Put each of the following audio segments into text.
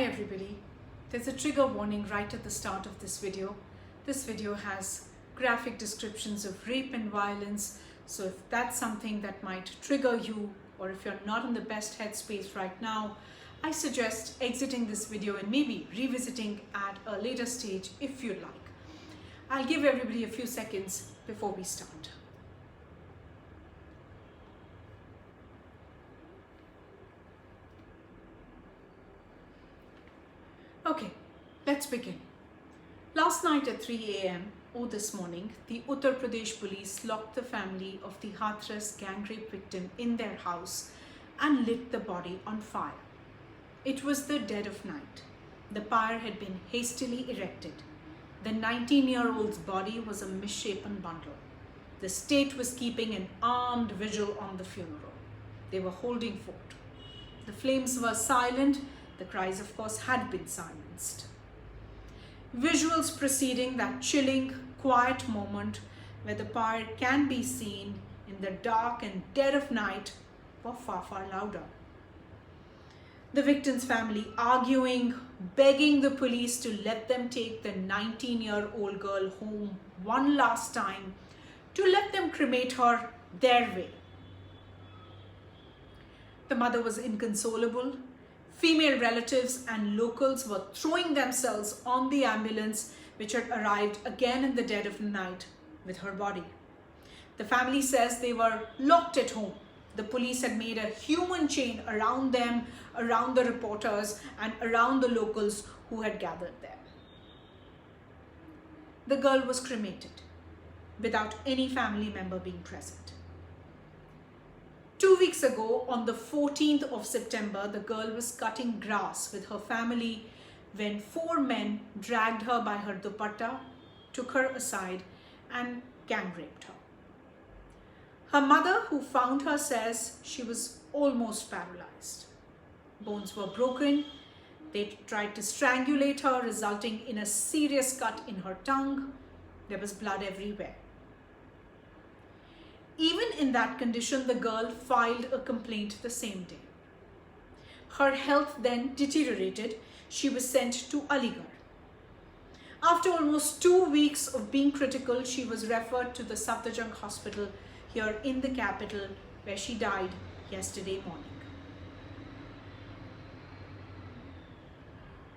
Hi everybody. There's a trigger warning right at the start of this video. This video has graphic descriptions of rape and violence. So if that's something that might trigger you, or if you're not in the best headspace right now, I suggest exiting this video and maybe revisiting at a later stage if you'd like. I'll give everybody a few seconds before we start. Okay, let's begin. Last night at 3 a.m. or this morning, the Uttar Pradesh police locked the family of the Hathras gang rape victim in their house and lit the body on fire. It was the dead of night. The pyre had been hastily erected. The 19-year-old's body was a misshapen bundle. The state was keeping an armed vigil on the funeral. They were holding fort. The flames were silent. The cries, of course, had been silenced. Visuals preceding that chilling, quiet moment where the pyre can be seen in the dark and dead of night were far, far louder. The victim's family arguing, begging the police to let them take the 19-year-old girl home one last time, to let them cremate her their way. The mother was inconsolable. Female relatives and locals were throwing themselves on the ambulance which had arrived again in the dead of the night with her body. The family says they were locked at home. The police had made a human chain around them, around the reporters, and around the locals who had gathered there. The girl was cremated without any family member being present. 2 weeks ago, on the 14th of September, the girl was cutting grass with her family when 4 men dragged her by her dupatta, took her aside, and gang raped her. Her mother, who found her, says she was almost paralyzed. Bones were broken. They tried to strangulate her, resulting in a serious cut in her tongue. There was blood everywhere. Even in that condition, the girl filed a complaint the same day. Her health then deteriorated. She was sent to Aligarh. After almost 2 weeks of being critical, she was referred to the Safdarjung hospital here in the capital, where she died yesterday morning.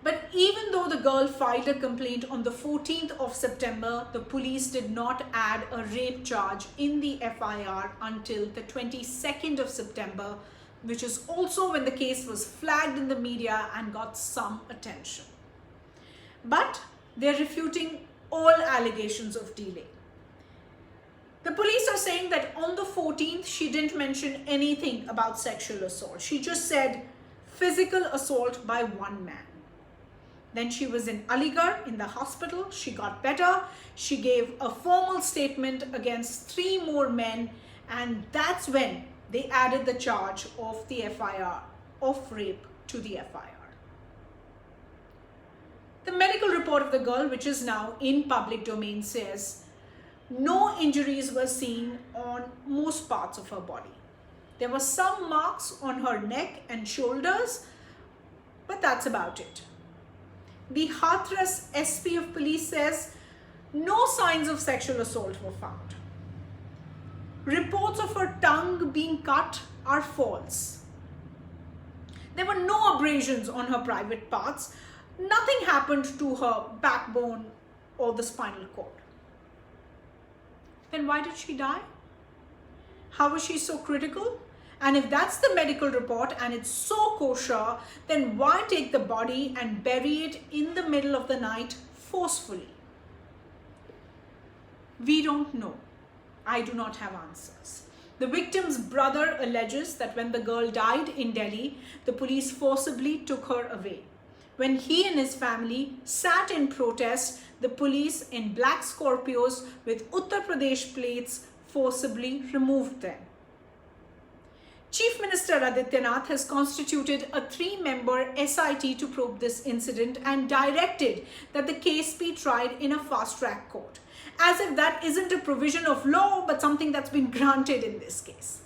But even though the girl filed a complaint on the 14th of September, the police did not add a rape charge in the FIR until the 22nd of September, which is also when the case was flagged in the media and got some attention. But they're refuting all allegations of delay. The police are saying that on the 14th, she didn't mention anything about sexual assault. She just said physical assault by one man. Then she was in Aligarh in the hospital. She got better. She gave a formal statement against 3 more men, and that's when they added the charge of the FIR of rape to the FIR. The medical report of the girl, which is now in public domain, says no injuries were seen on most parts of her body. There were some marks on her neck and shoulders, but that's about it. The Hathras SP of police says no signs of sexual assault were found. Reports of her tongue being cut are false. There were no abrasions on her private parts. Nothing happened to her backbone or the spinal cord. Then why did she die? How was she so critical? And if that's the medical report and it's so kosher, then why take the body and bury it in the middle of the night forcefully? We don't know. I do not have answers. The victim's brother alleges that when the girl died in Delhi, the police forcibly took her away. When he and his family sat in protest, the police in black Scorpios with Uttar Pradesh plates forcibly removed them. Chief Minister Adityanath has constituted a 3-member SIT to probe this incident and directed that the case be tried in a fast-track court, as if that isn't a provision of law but something that's been granted in this case.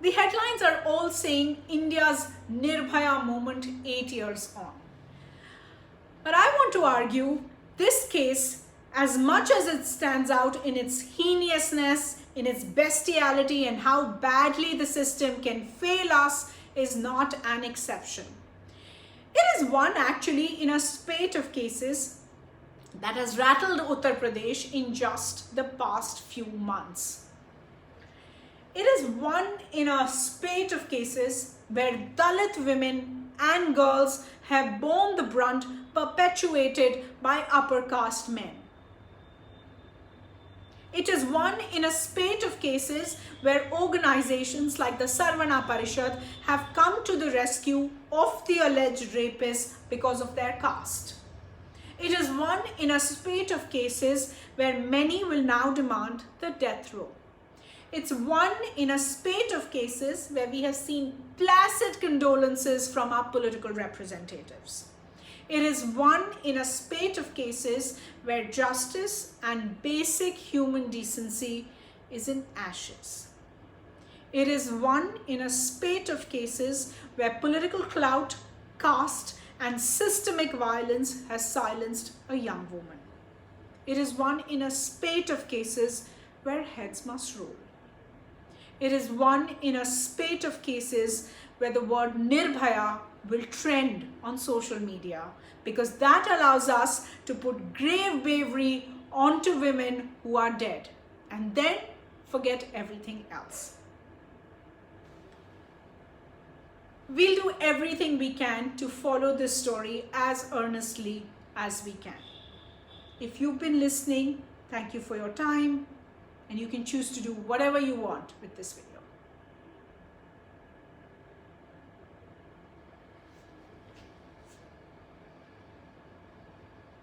The headlines are all saying India's Nirbhaya moment 8 years on. But I want to argue this case, as much as it stands out in its heinousness, in its bestiality, and how badly the system can fail us, is not an exception. It is one actually in a spate of cases that has rattled Uttar Pradesh in just the past few months. It is one in a spate of cases where Dalit women and girls have borne the brunt perpetuated by upper caste men. It is one in a spate of cases where organizations like the Savarna Parishad have come to the rescue of the alleged rapists because of their caste. It is one in a spate of cases where many will now demand the death row. It's one in a spate of cases where we have seen placid condolences from our political representatives. It is one in a spate of cases where justice and basic human decency is in ashes. It is one in a spate of cases where political clout, caste, and systemic violence has silenced a young woman. It is one in a spate of cases where heads must roll. It is one in a spate of cases where the word nirbhaya will trend on social media, because that allows us to put grave bravery onto women who are dead and then forget everything else. We'll do everything we can to follow this story as earnestly as we can. If you've been listening, thank you for your time, and you can choose to do whatever you want with this video.